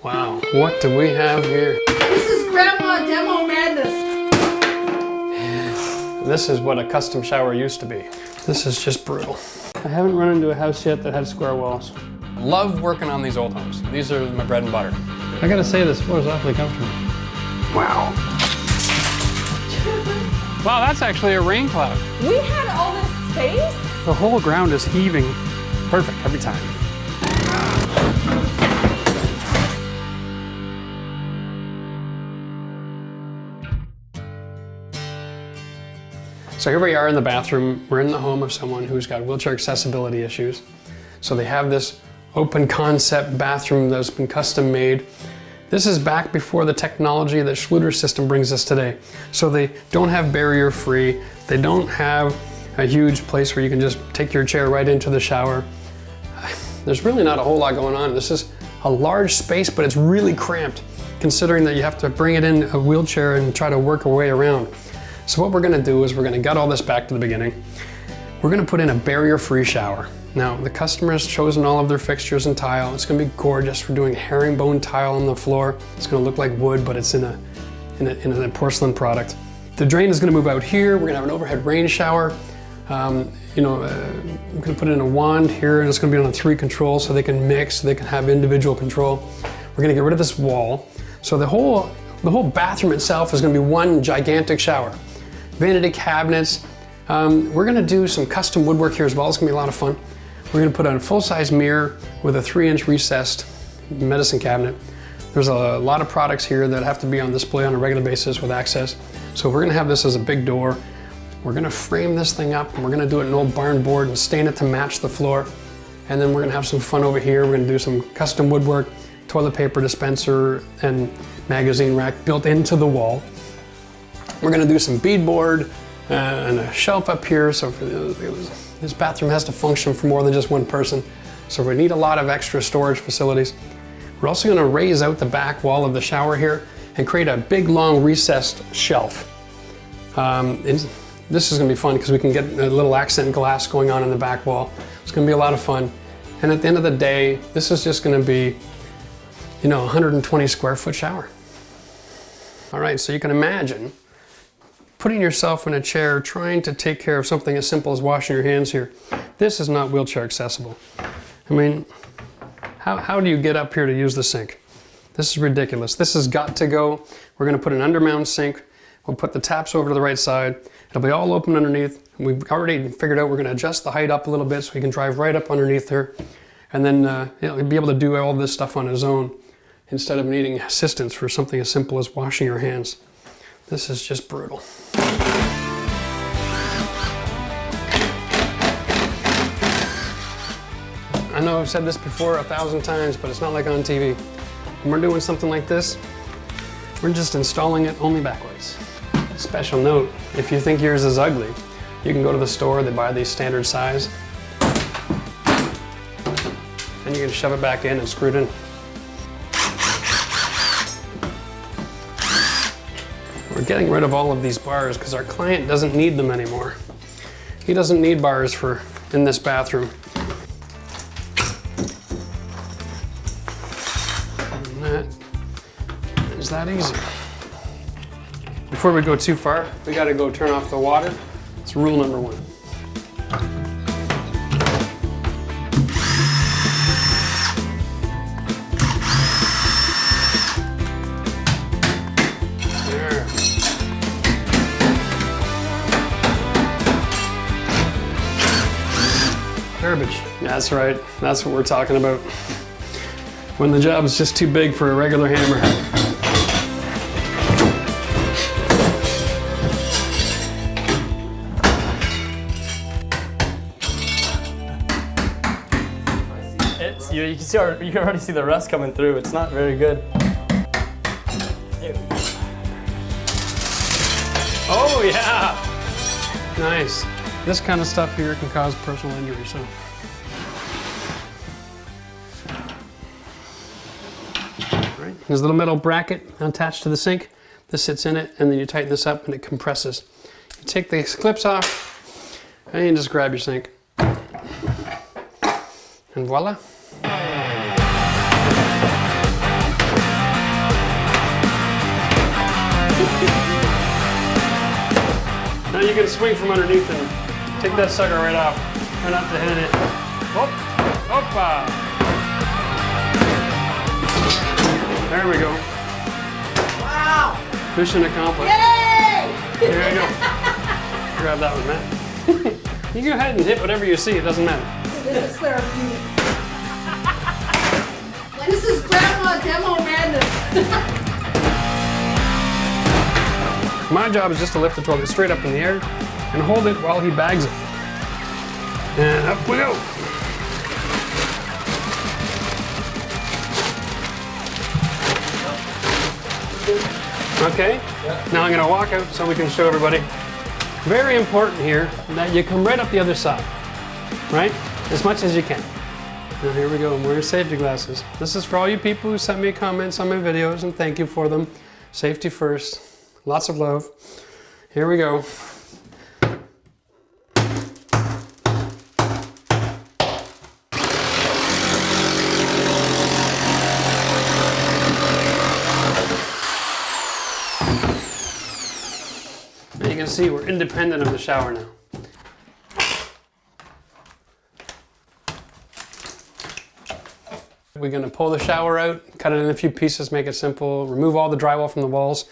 Wow, what do we have here? This is Grandma Demo Madness. This is what a custom shower used to be. This is just brutal. I haven't run into a house yet that had square walls. Love working on these old homes. These are my bread and butter. I gotta say, this floor is awfully comfortable. Wow. Wow, that's actually a rain cloud. We had all this space? The whole ground is heaving. Perfect every time. So here we are in the bathroom. We're in the home of someone who's got wheelchair accessibility issues. So they have this open concept bathroom that's been custom made. This is back before the technology that Schluter's system brings us today. So they don't have barrier free. They don't have a huge place where you can just take your chair right into the shower. There's really not a whole lot going on. This is a large space, but it's really cramped, considering that you have to bring it in a wheelchair and try to work a way around. So what we're gonna do is we're gonna gut all this back to the beginning. We're gonna put in a barrier-free shower. Now, the customer has chosen all of their fixtures and tile. It's gonna be gorgeous. We're doing herringbone tile on the floor. It's gonna look like wood, but it's in a porcelain product. The drain is gonna move out here. We're gonna have an overhead rain shower. I'm gonna put in a wand here, and it's gonna be on a 3 control so they can mix, so they can have individual control. We're gonna get rid of this wall. So the whole bathroom itself is gonna be one gigantic shower. Vanity cabinets. We're gonna do some custom woodwork here as well. It's gonna be a lot of fun. We're gonna put on a full-size mirror with a 3-inch recessed medicine cabinet. There's a lot of products here that have to be on display on a regular basis with access. So we're gonna have this as a big door. We're gonna frame this thing up, and we're gonna do it in an old barn board and stain it to match the floor. And then we're gonna have some fun over here. We're gonna do some custom woodwork, toilet paper dispenser, and magazine rack built into the wall. We're gonna do some beadboard and a shelf up here, so this bathroom has to function for more than just one person. So we need a lot of extra storage facilities. We're also gonna raise out the back wall of the shower here and create a big, long, recessed shelf. This is gonna be fun because we can get a little accent glass going on in the back wall. It's gonna be a lot of fun. And at the end of the day, this is just gonna be, a 120 square foot shower. All right, so you can imagine putting yourself in a chair trying to take care of something as simple as washing your hands here. This is not wheelchair accessible. I mean, how do you get up here to use the sink? This is ridiculous. This has got to go. We're gonna put an undermount sink. We'll put the taps over to the right side. It'll be all open underneath. We've already figured out we're gonna adjust the height up a little bit so we can drive right up underneath there. And then he'll be able to do all this stuff on his own instead of needing assistance for something as simple as washing your hands. This is just brutal. I know I've said this before 1,000 times, but it's not like on TV. When we're doing something like this, we're just installing it only backwards. Special note, if you think yours is ugly, you can go to the store, they buy these standard size, and you can shove it back in and screw it in. We're getting rid of all of these bars because our client doesn't need them anymore. He doesn't need bars in this bathroom. And that is that easy. Before we go too far, we gotta go turn off the water. It's rule number 1. Garbage. That's right. That's what we're talking about. When the job is just too big for a regular hammer. You can already see the rust coming through. It's not very good. Oh yeah! Nice. This kind of stuff here can cause personal injury, so. All right, there's a little metal bracket attached to the sink. This sits in it, and then you tighten this up and it compresses. You take the clips off, and you just grab your sink. And voila. you can swing from underneath and take that sucker right off. Try not to hit it. Oh, hoppa. There we go. Wow. Mission accomplished. Yay! There you go. Grab that one, Matt. You go ahead and hit whatever you see, it doesn't matter. This is therapeutic. This is Grandma Demo Madness. My job is just to lift the toilet straight up in the air and hold it while he bags it. And up we go. Okay, now I'm gonna walk out so we can show everybody. Very important here that you come right up the other side, right? As much as you can. Now here we go, I'm wearing safety glasses. This is for all you people who sent me comments on my videos, and thank you for them. Safety first, lots of love. Here we go. And you can see we're independent of the shower now. We're going to pull the shower out, cut it in a few pieces, make it simple, remove all the drywall from the walls.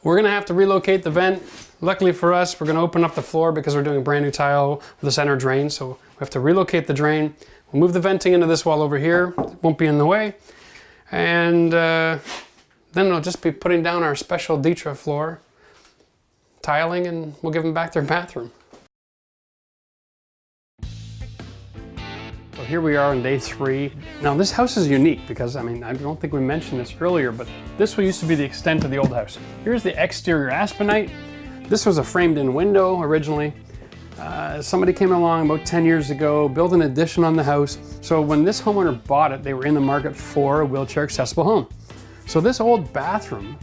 We're going to have to relocate the vent. Luckily for us, we're going to open up the floor because we're doing a brand new tile with a center drain, so we have to relocate the drain. We'll move the venting into this wall over here. It won't be in the way. And then it'll just be putting down our special Ditra floor, tiling, and we'll give them back their bathroom. So here we are on day 3. Now this house is unique because, I mean, I don't think we mentioned this earlier, but this used to be the extent of the old house. Here's the exterior aspenite. This was a framed-in window originally. Somebody came along about 10 years ago, built an addition on the house. So when this homeowner bought it, they were in the market for a wheelchair accessible home. So this old bathroom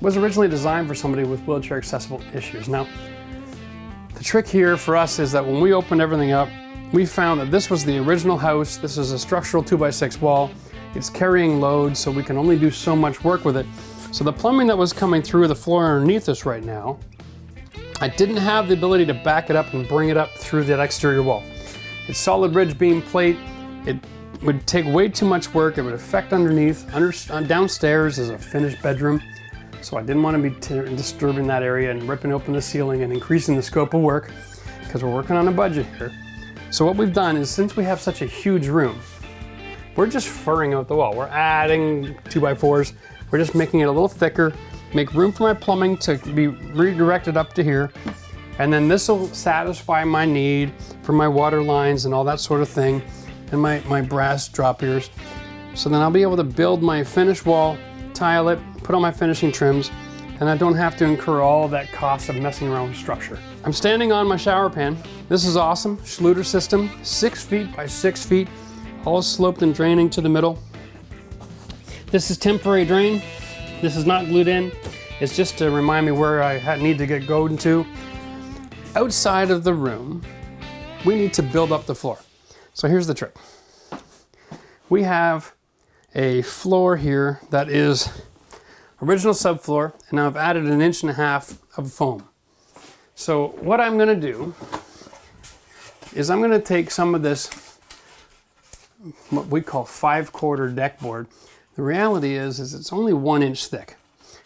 was originally designed for somebody with wheelchair accessible issues. Now, the trick here for us is that when we opened everything up, we found that this was the original house. This is a structural 2x6 wall. It's carrying load, so we can only do so much work with it. So the plumbing that was coming through the floor underneath us right now, I didn't have the ability to back it up and bring it up through that exterior wall. It's solid ridge beam plate. It would take way too much work. It would affect underneath. Downstairs is a finished bedroom. So I didn't want to be disturbing that area and ripping open the ceiling and increasing the scope of work because we're working on a budget here. So what we've done is, since we have such a huge room, we're just furring out the wall. We're adding 2x4s. We're just making it a little thicker, make room for my plumbing to be redirected up to here. And then this will satisfy my need for my water lines and all that sort of thing, and my brass drop ears. So then I'll be able to build my finished wall, tile it, put on my finishing trims, and I don't have to incur all that cost of messing around with structure. I'm standing on my shower pan. This is awesome, Schluter system, 6 feet by 6 feet, all sloped and draining to the middle. This is temporary drain. This is not glued in. It's just to remind me where I need to get going to. Outside of the room, we need to build up the floor. So here's the trick. We have a floor here that is original subfloor, and now I've added 1.5 inches of foam. So what I'm gonna do is I'm gonna take some of this, what we call 5/4 deck board. The reality is it's only 1 inch thick.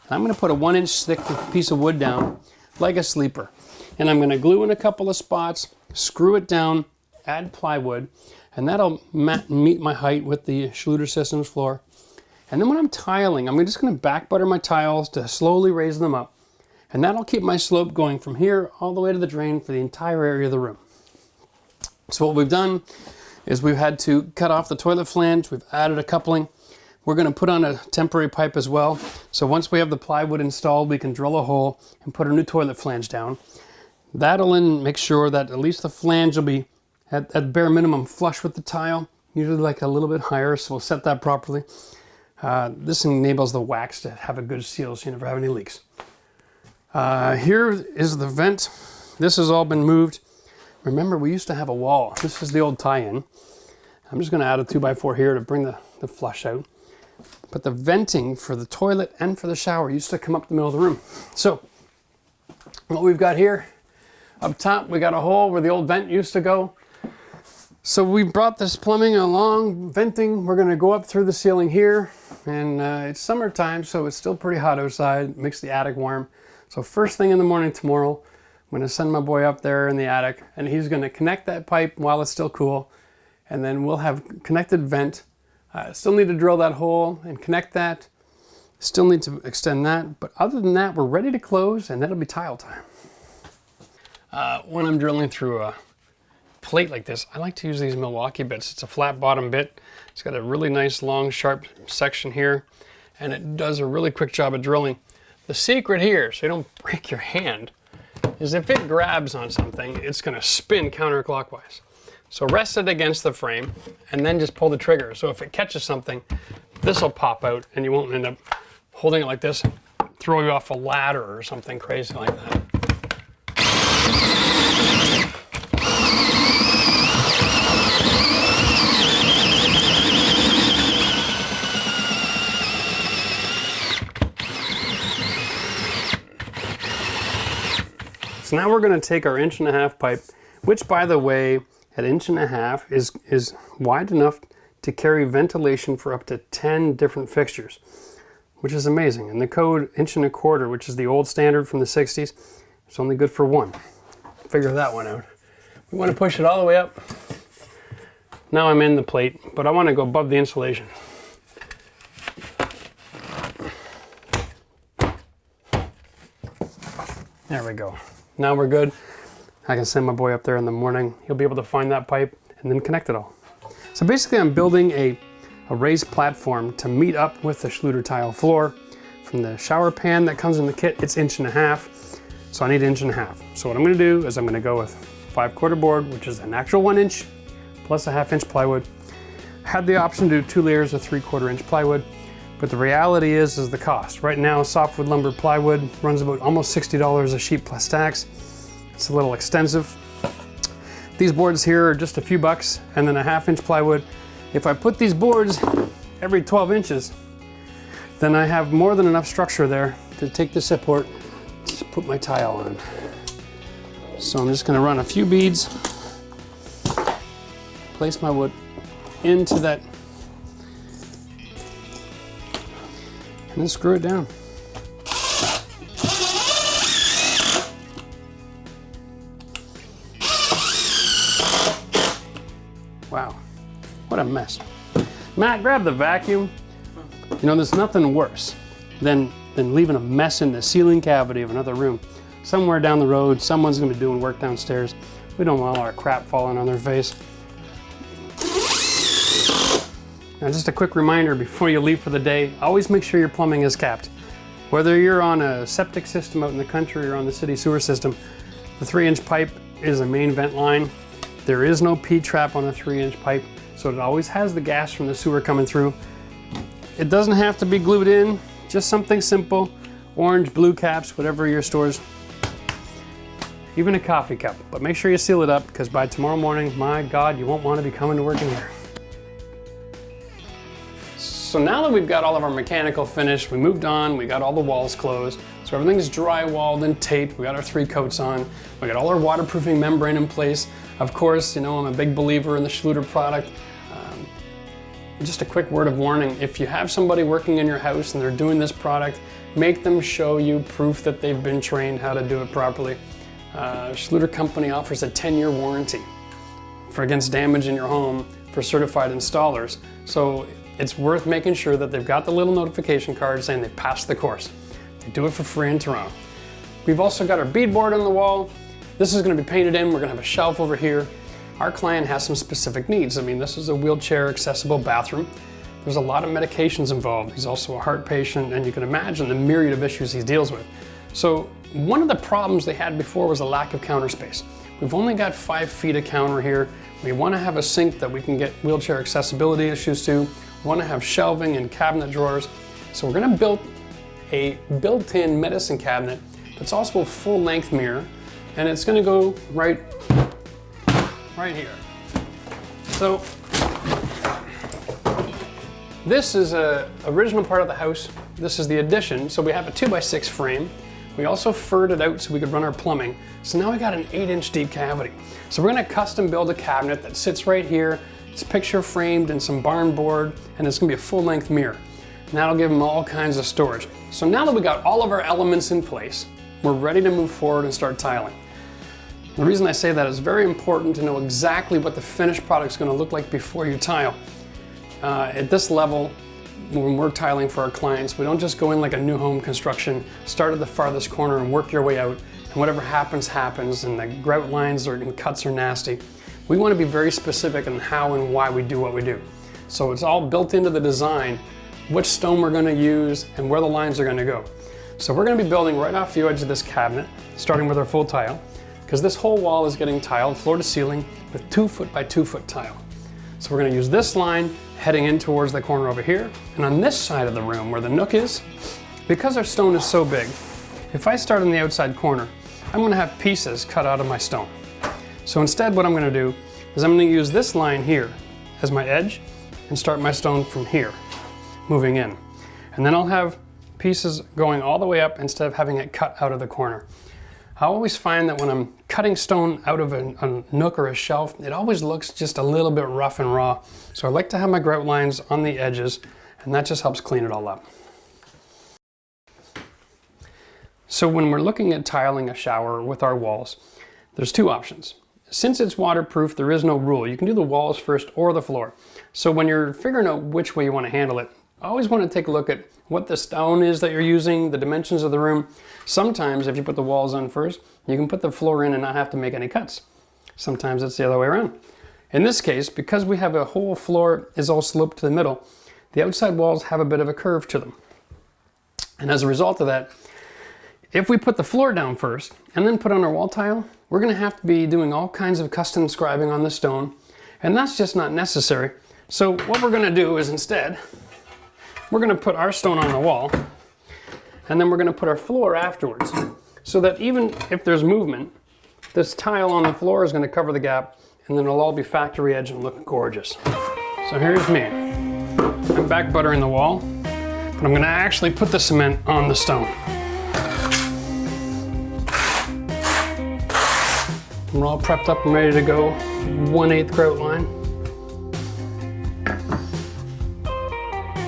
And I'm gonna put a 1 inch thick piece of wood down like a sleeper. And I'm gonna glue in a couple of spots, screw it down, add plywood, and that'll meet my height with the Schluter Systems floor. And then when I'm tiling, I'm just gonna back butter my tiles to slowly raise them up. And that'll keep my slope going from here all the way to the drain for the entire area of the room. So what we've done is we've had to cut off the toilet flange, we've added a coupling. We're gonna put on a temporary pipe as well. So once we have the plywood installed, we can drill a hole and put a new toilet flange down. That'll make sure that at least the flange will be at bare minimum flush with the tile, usually like a little bit higher, so we'll set that properly. This enables the wax to have a good seal so you never have any leaks. Here is the vent. This has all been moved. Remember, we used to have a wall. This is the old tie-in. I'm just gonna add a 2x4 here to bring the flush out. But the venting for the toilet and for the shower used to come up the middle of the room. So what we've got here Up top, we got a hole where the old vent used to go. So we brought this plumbing along, venting. We're gonna go up through the ceiling here. And it's summertime, so it's still pretty hot outside. Makes the attic warm. So first thing in the morning tomorrow, I'm gonna send my boy up there in the attic, and he's gonna connect that pipe while it's still cool. And then we'll have connected vent. Still need to drill that hole and connect that. Still need to extend that. But other than that, we're ready to close, and that'll be tile time. When I'm drilling through a plate like this, I like to use these Milwaukee bits. It's a flat bottom bit. It's got a really nice long sharp section here, and it does a really quick job of drilling. The secret here, so you don't break your hand, is if it grabs on something, it's gonna spin counterclockwise. So rest it against the frame and then just pull the trigger. So if it catches something, this will pop out and you won't end up holding it like this, throw you off a ladder or something crazy like that. So now we're going to take our 1.5 inch pipe, which by the way, at 1.5 inches is wide enough to carry ventilation for up to 10 different fixtures, which is amazing. And the code 1.25 inches, which is the old standard from the 60s, it's only good for 1. Figure that one out. We want to push it all the way up. Now I'm in the plate, but I want to go above the insulation. There we go. Now we're good. I can send my boy up there in the morning. He'll be able to find that pipe and then connect it all. So basically I'm building a raised platform to meet up with the Schluter tile floor. From the shower pan that comes in the kit, it's 1.5 inches. So I need 1.5 inches. So what I'm gonna do is I'm gonna go with 5/4 board, which is an actual 1 inch, plus a 1/2 inch plywood. I had the option to do 2 layers of 3/4 inch plywood, but the reality is the cost. Right now, softwood lumber plywood runs about almost $60 a sheet plus tax. It's a little extensive. These boards here are just a few bucks, and then a 1/2 inch plywood. If I put these boards every 12 inches, then I have more than enough structure there to take the support to put my tile on. So I'm just gonna run a few beads, place my wood into that, and then screw it down. Wow, what a mess. Matt, grab the vacuum. You know, there's nothing worse than leaving a mess in the ceiling cavity of another room. Somewhere down the road, someone's gonna be doing work downstairs. We don't want all our crap falling on their face. Now, just a quick reminder before you leave for the day, always make sure your plumbing is capped. Whether you're on a septic system out in the country or on the city sewer system, the 3-inch pipe is a main vent line. There is no P-trap on a 3-inch pipe, so it always has the gas from the sewer coming through. It doesn't have to be glued in, just something simple. Orange, blue caps, whatever your stores. Even a coffee cup, but make sure you seal it up, because by tomorrow morning, my God, you won't want to be coming to work in here. So now that we've got all of our mechanical finished, we moved on, we got all the walls closed, so everything's drywalled and taped, we got our 3 coats on, we got all our waterproofing membrane in place. Of course, you know, I'm a big believer in the Schluter product. Just a quick word of warning, if you have somebody working in your house and they're doing this product, make them show you proof that they've been trained how to do it properly. Schluter Company offers a 10-year warranty for against damage in your home for certified installers. So it's worth making sure that they've got the little notification card saying they passed the course. They do it for free in Toronto. We've also got our beadboard on the wall. This is going to be painted in. We're going to have a shelf over here. Our client has some specific needs. I mean, this is a wheelchair accessible bathroom. There's a lot of medications involved. He's also a heart patient, and you can imagine the myriad of issues he deals with. So one of the problems they had before was a lack of counter space. We've only got 5 feet of counter here. We want to have a sink that we can get wheelchair accessibility issues to. We want to have shelving and cabinet drawers. So we're going to build a built-in medicine cabinet that's also a full-length mirror, and it's going to go right here. So this is a original part of the house. This is the addition. So we have a 2x6 frame We also furred it out so we could run our plumbing. So now we got an 8-inch deep cavity. So we're gonna custom build a cabinet that sits right here. It's picture framed in some barn board, and it's gonna be a full-length mirror. And that'll give them all kinds of storage. So now that we got all of our elements in place, we're ready to move forward and start tiling. The reason I say that is very important to know exactly what the finished product's gonna look like before you tile. At this level, when we're tiling for our clients, we don't just go in like a new home construction, start at the farthest corner and work your way out, and whatever happens, happens, and the grout lines and cuts are nasty. We want to be very specific on how and why we do what we do. So it's all built into the design, which stone we're going to use and where the lines are going to go. So we're going to be building right off the edge of this cabinet, starting with our full tile, because this whole wall is getting tiled floor to ceiling with 2 foot by 2 foot tile. So we're going to use this line heading in towards the corner over here. And on this side of the room where the nook is, because our stone is so big, if I start on the outside corner, I'm going to have pieces cut out of my stone. So instead what I'm going to do is I'm going to use this line here as my edge and start my stone from here, moving in. And then I'll have pieces going all the way up instead of having it cut out of the corner. I always find that when I'm cutting stone out of a nook or a shelf, it always looks just a little bit rough and raw. So I like to have my grout lines on the edges, and that just helps clean it all up. So when we're looking at tiling a shower with our walls, there's 2 options. Since it's waterproof, there is no rule. You can do the walls first or the floor. So when you're figuring out which way you want to handle it, I always want to take a look at what the stone is that you're using, the dimensions of the room. Sometimes if you put the walls on first, you can put the floor in and not have to make any cuts. Sometimes it's the other way around. In this case, because we have a whole floor is all sloped to the middle, the outside walls have a bit of a curve to them. And as a result of that, if we put the floor down first and then put on our wall tile, we're going to have to be doing all kinds of custom scribing on the stone, and that's just not necessary. So what we're going to do is instead, we're going to put our stone on the wall, and then we're going to put our floor afterwards, so that even if there's movement, this tile on the floor is going to cover the gap, and then it'll all be factory edge and look gorgeous. So here's me. I'm back buttering the wall, but I'm going to actually put the cement on the stone. We're all prepped up and ready to go. 1/8 grout line.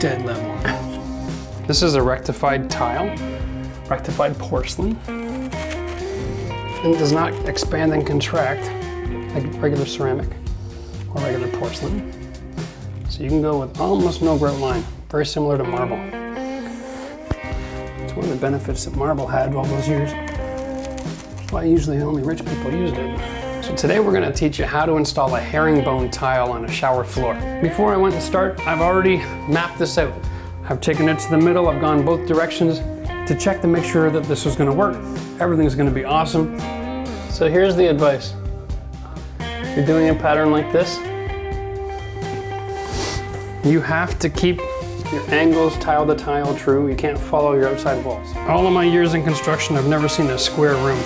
Dead level. This is a rectified tile, rectified porcelain. And does not expand and contract like regular ceramic or regular porcelain. So you can go with almost no grout line, very similar to marble. It's one of the benefits that marble had all those years. Why usually only rich people used it. So today we're going to teach you how to install a herringbone tile on a shower floor. Before I went to start, I've already mapped this out. I've taken it to the middle, I've gone both directions to check to make sure that this was going to work. Everything's going to be awesome. So here's the advice. You're doing a pattern like this, you have to keep your angles tile to tile true. You can't follow your outside walls. All of my years in construction, I've never seen a square room.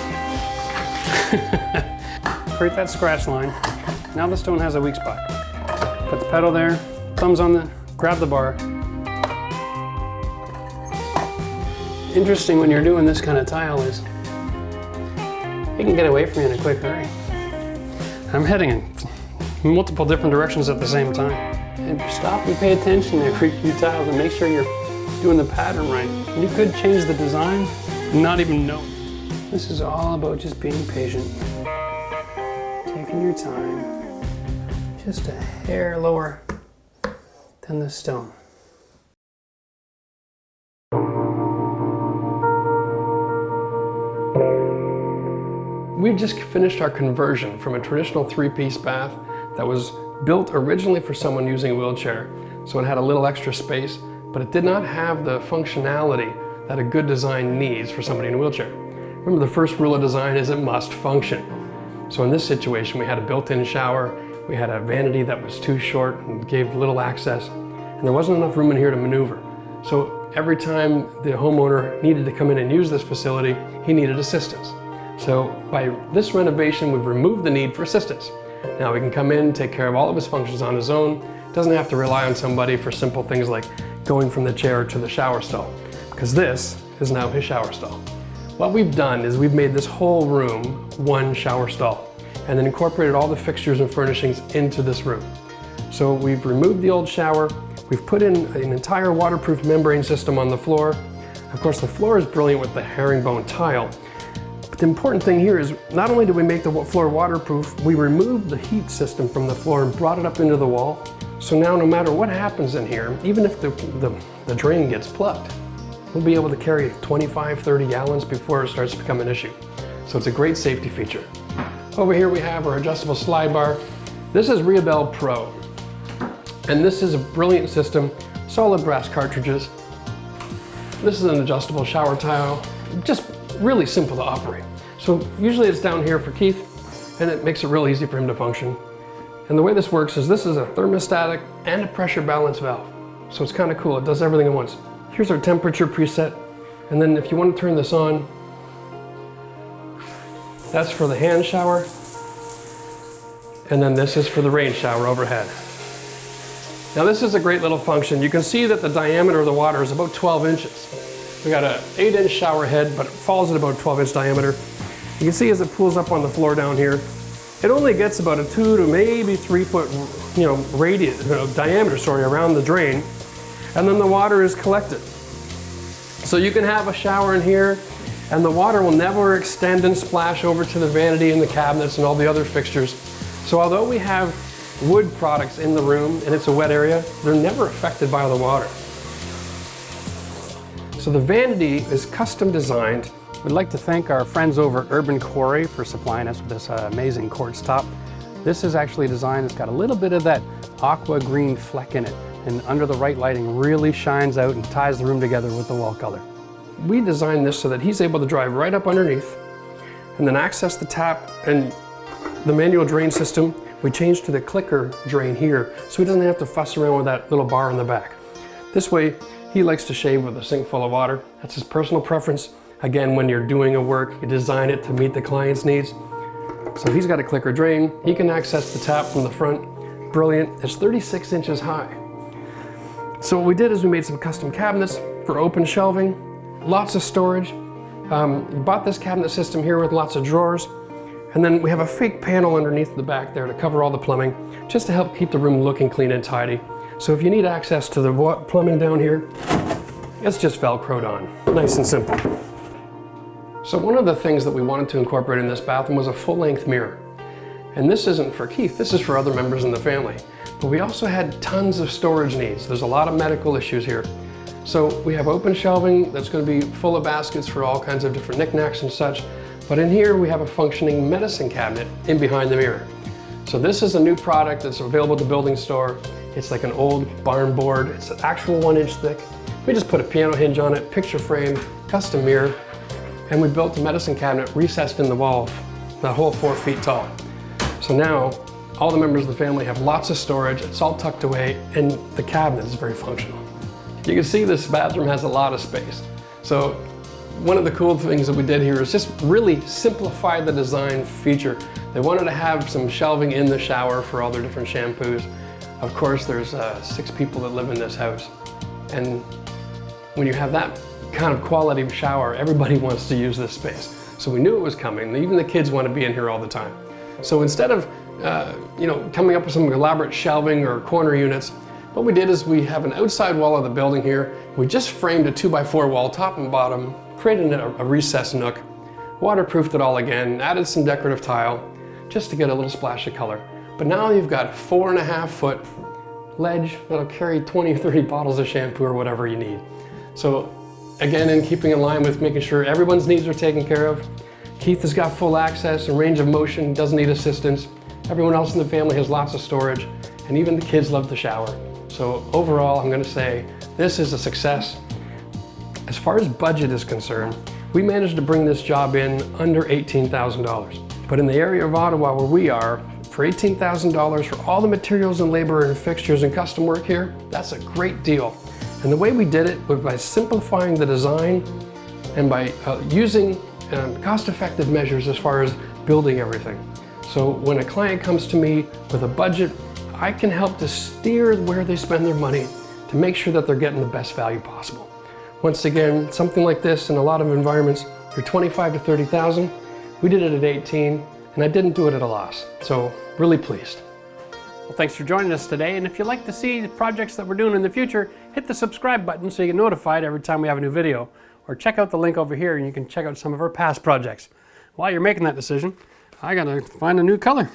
Create that scratch line. Now the stone has a weak spot. Put the pedal there, thumbs on the, grab the bar. Interesting when you're doing this kind of tile is, it can get away from you in a quick hurry. I'm heading in multiple different directions at the same time. And stop and pay attention every few tiles and make sure you're doing the pattern right. You could change the design and not even know. This is all about just being patient. Taking your time. Just a hair lower than the stone. We've just finished our conversion from a traditional 3-piece bath that was built originally for someone using a wheelchair, so it had a little extra space, but it did not have the functionality that a good design needs for somebody in a wheelchair. Remember, the first rule of design is it must function. So in this situation, we had a built-in shower, we had a vanity that was too short and gave little access, and there wasn't enough room in here to maneuver. So every time the homeowner needed to come in and use this facility, he needed assistance. So by this renovation, we've removed the need for assistance. Now he can come in, take care of all of his functions on his own, doesn't have to rely on somebody for simple things like going from the chair to the shower stall, because this is now his shower stall. What we've done is we've made this whole room one shower stall and then incorporated all the fixtures and furnishings into this room. So we've removed the old shower, we've put in an entire waterproof membrane system on the floor. Of course, the floor is brilliant with the herringbone tile. But the important thing here is not only did we make the floor waterproof, we removed the heat system from the floor and brought it up into the wall. So now no matter what happens in here, even if the drain gets plugged, we'll be able to carry 25, 30 gallons before it starts to become an issue. So it's a great safety feature. Over here we have our adjustable slide bar. This is Rebel Pro. And this is a brilliant system, solid brass cartridges. This is an adjustable shower tile, just really simple to operate. So usually it's down here for Keith, and it makes it real easy for him to function. And the way this works is this is a thermostatic and a pressure balance valve. So it's kind of cool, it does everything at once. Here's our temperature preset, and then if you want to turn this on, that's for the hand shower, and then this is for the rain shower overhead. Now this is a great little function. You can see that the diameter of the water is about 12 inches. We got an 8-inch shower head, but it falls at about 12-inch diameter. You can see as it pulls up on the floor down here, it only gets about a 2 to maybe 3 foot, diameter, around the drain, and then the water is collected. So you can have a shower in here, and the water will never extend and splash over to the vanity and the cabinets and all the other fixtures. So although we have wood products in the room and it's a wet area, they're never affected by the water. So the vanity is custom designed. We'd like to thank our friends over at Urban Quarry for supplying us with this amazing quartz top. This is actually designed, it's got a little bit of that aqua green fleck in it, and under the right lighting really shines out and ties the room together with the wall color. We designed this so that he's able to drive right up underneath and then access the tap and the manual drain system. We changed to the clicker drain here so he doesn't have to fuss around with that little bar in the back. This way, he likes to shave with a sink full of water. That's his personal preference. Again, when you're doing a work, you design it to meet the client's needs. So he's got a clicker drain. He can access the tap from the front. Brilliant. It's 36 inches high. So what we did is we made some custom cabinets for open shelving, lots of storage. Bought this cabinet system here with lots of drawers. And then we have a fake panel underneath the back there to cover all the plumbing, just to help keep the room looking clean and tidy. So if you need access to the plumbing down here, it's just Velcroed on. Nice and simple. So one of the things that we wanted to incorporate in this bathroom was a full-length mirror. And this isn't for Keith, this is for other members in the family. But we also had tons of storage needs. There's a lot of medical issues here. So we have open shelving that's going to be full of baskets for all kinds of different knickknacks and such. But in here we have a functioning medicine cabinet in behind the mirror. So this is a new product that's available at the building store. It's like an old barn board. It's an actual 1-inch thick. We just put a piano hinge on it, picture frame, custom mirror, and we built a medicine cabinet recessed in the wall, that whole 4 feet tall. So now all the members of the family have lots of storage, it's all tucked away, and the cabinet is very functional. You can see this bathroom has a lot of space. So one of the cool things that we did here is just really simplify the design feature. They wanted to have some shelving in the shower for all their different shampoos. Of course, there's 6 people that live in this house. And when you have that kind of quality shower, everybody wants to use this space. So we knew it was coming. Even the kids want to be in here all the time. So instead of coming up with some elaborate shelving or corner units, what we did is we have an outside wall of the building here. We just framed a 2x4 wall top and bottom, created a recessed nook, waterproofed it all again, added some decorative tile just to get a little splash of color. But now you've got a 4.5 foot ledge that'll carry 20 or 30 bottles of shampoo or whatever you need. So again, in keeping in line with making sure everyone's needs are taken care of, Keith has got full access and range of motion, doesn't need assistance. Everyone else in the family has lots of storage, and even the kids love the shower. So overall, I'm gonna say this is a success. As far as budget is concerned, we managed to bring this job in under $18,000. But in the area of Ottawa where we are, for $18,000 for all the materials and labor and fixtures and custom work here, that's a great deal. And the way we did it was by simplifying the design and by using cost-effective measures as far as building everything. So when a client comes to me with a budget, I can help to steer where they spend their money to make sure that they're getting the best value possible. Once again, something like this in a lot of environments for 25 to 30,000. We did it at 18, and I didn't do it at a loss. So really pleased. Well, thanks for joining us today, and if you'd like to see the projects that we're doing in the future, hit the subscribe button so you get notified every time we have a new video. Or check out the link over here and you can check out some of our past projects. While you're making that decision, I gotta find a new color.